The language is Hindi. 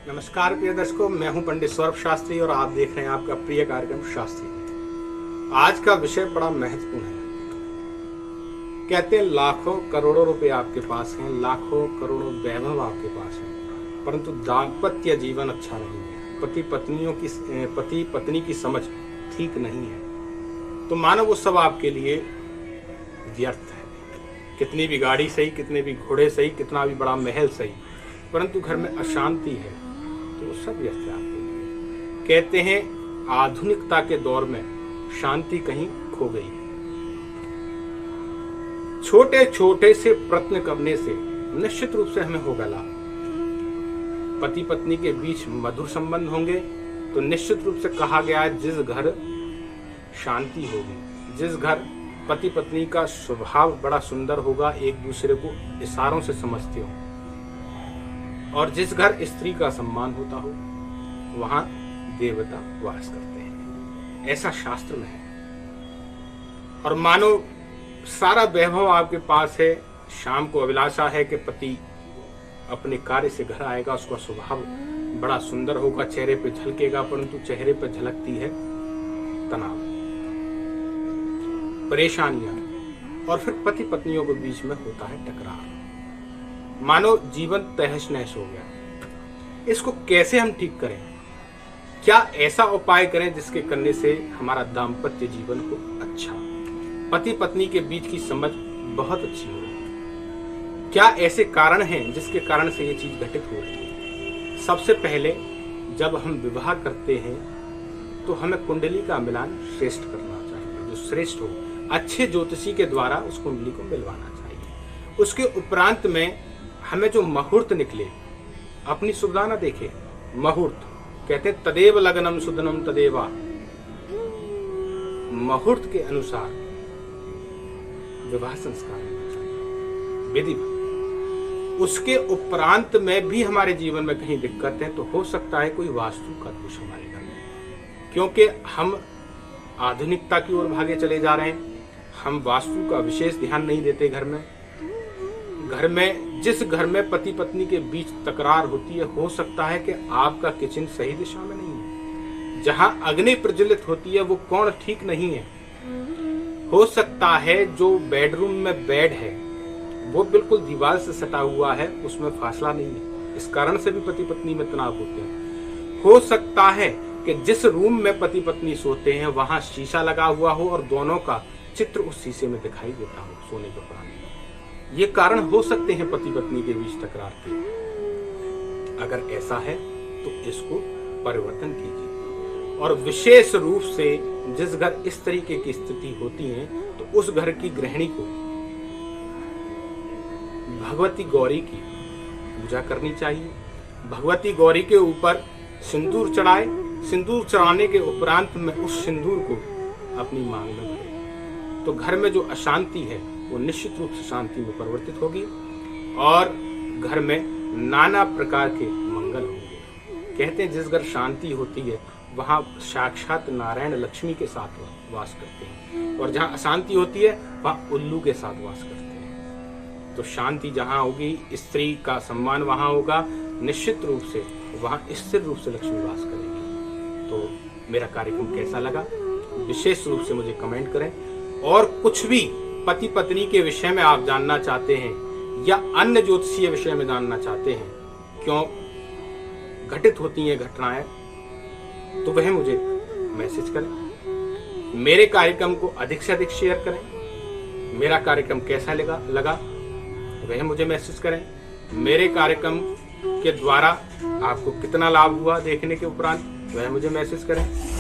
नमस्कार प्रिय दर्शकों, मैं हूं पंडित सौरभ शास्त्री और आप देख रहे हैं आपका प्रिय कार्यक्रम शास्त्री। आज का विषय बड़ा महत्वपूर्ण है। कहते हैं लाखों करोड़ों रुपए आपके पास हैं, लाखों करोड़ों वैभव आपके पास हैं, परंतु दाम्पत्य जीवन अच्छा नहीं है, पति पत्नी की समझ ठीक नहीं है, तो मानो वो सब आपके लिए व्यर्थ है। कितनी भी गाड़ी सही, कितने भी घोड़े सही, कितना भी बड़ा महल सही, परंतु घर में अशांति है तो वो सब व्यर्थ है आपके लिए। कहते हैं आधुनिकता के दौर में शांति कहीं खो गई है। छोटे छोटे से प्रयत्न करने से निश्चित रूप से हमें होगा लाभ। पति पत्नी के बीच मधुर संबंध होंगे तो निश्चित रूप से कहा गया है जिस घर शांति होगी, जिस घर पति पत्नी का स्वभाव बड़ा सुंदर होगा, एक दूसरे को इशारों से समझते हो, और जिस घर स्त्री का सम्मान होता हो वहां देवता वास करते हैं, ऐसा शास्त्र में है। और मानो सारा वैभव आपके पास है, शाम को अभिलाषा है कि पति अपने कार्य से घर आएगा, उसका स्वभाव बड़ा सुंदर होगा, चेहरे पे झलकेगा, परंतु चेहरे पे झलकती है तनाव, परेशानियां, और फिर पति पत्नियों के बीच में होता है टकरार। मानो जीवन तहस नहस हो गया। इसको कैसे हम ठीक करें? क्या ऐसा उपाय करें जिसके करने से हमारा दाम्पत्य जीवन को अच्छा, पति पत्नी के बीच की समझ बहुत अच्छी हो? क्या ऐसे कारण हैं जिसके कारण से ये चीज घटित हो रही है? सबसे पहले जब हम विवाह करते हैं तो हमें कुंडली का मिलान श्रेष्ठ करना चाहिए, जो श्रेष्ठ हो, अच्छे ज्योतिषी के द्वारा उस कुंडली को मिलवाना चाहिए। उसके उपरांत में हमें जो मुहूर्त निकले, अपनी सुविधा न देखे, मुहूर्त कहते हैं तदेव लग्नम सुदनम तदेवा, मुहूर्त के अनुसार विवाह संस्कार होना चाहिए, विधिवत। उसके उपरांत में भी हमारे जीवन में कहीं दिक्कत है तो हो सकता है कोई वास्तु का दोष हमारे घर में, क्योंकि हम आधुनिकता की ओर भागे चले जा रहे हैं, हम वास्तु का विशेष ध्यान नहीं देते। घर में जिस घर में पति पत्नी के बीच तकरार होती है, हो सकता है कि आपका किचन सही दिशा में नहीं है, जहां अग्नि प्रज्वलित होती है वो कोण ठीक नहीं है, हो सकता है जो बेडरूम में बेड है वो बिल्कुल दीवार से सटा हुआ है, उसमें फासला नहीं है, इस कारण से भी पति पत्नी में तनाव होते हैं। हो सकता है कि जिस रूम में पति पत्नी सोते हैं वहां शीशा लगा हुआ हो और दोनों का चित्र उस शीशे में दिखाई देता हो सोने के उपरांत। ये कारण हो सकते हैं पति पत्नी के बीच तकरार के। अगर ऐसा है तो इसको परिवर्तन कीजिए, और विशेष रूप से जिस घर इस तरीके की स्थिति होती है तो उस घर की गृहिणी को भगवती गौरी की पूजा करनी चाहिए। भगवती गौरी के ऊपर सिंदूर चढ़ाए, सिंदूर चढ़ाने के उपरांत में उस सिंदूर को अपनी मांग में भरे, तो घर में जो अशांति है वो निश्चित रूप से शांति में परिवर्तित होगी और घर में नाना प्रकार के मंगल होंगे। कहते हैं जिस घर शांति होती है वहां साक्षात नारायण लक्ष्मी के साथ वास करते हैं, और जहां अशांति होती है वहां उल्लू के साथ वास करते हैं। तो शांति जहां होगी, स्त्री का सम्मान वहां होगा, निश्चित रूप से वहां स्थिर रूप से लक्ष्मी वास करेगी। तो मेरा कार्यक्रम कैसा लगा विशेष रूप से मुझे कमेंट करें, और कुछ भी पति पत्नी के विषय में आप जानना चाहते हैं या अन्य ज्योतिषीय विषय में जानना चाहते हैं, क्यों घटित होती हैं घटनाएं, तो वह मुझे मैसेज करें। मेरे कार्यक्रम को अधिक से अधिक शेयर करें। मेरा कार्यक्रम कैसा लगा वह मुझे मैसेज करें। मेरे कार्यक्रम के द्वारा आपको कितना लाभ हुआ देखने के उपरांत वह मुझे मैसेज करें।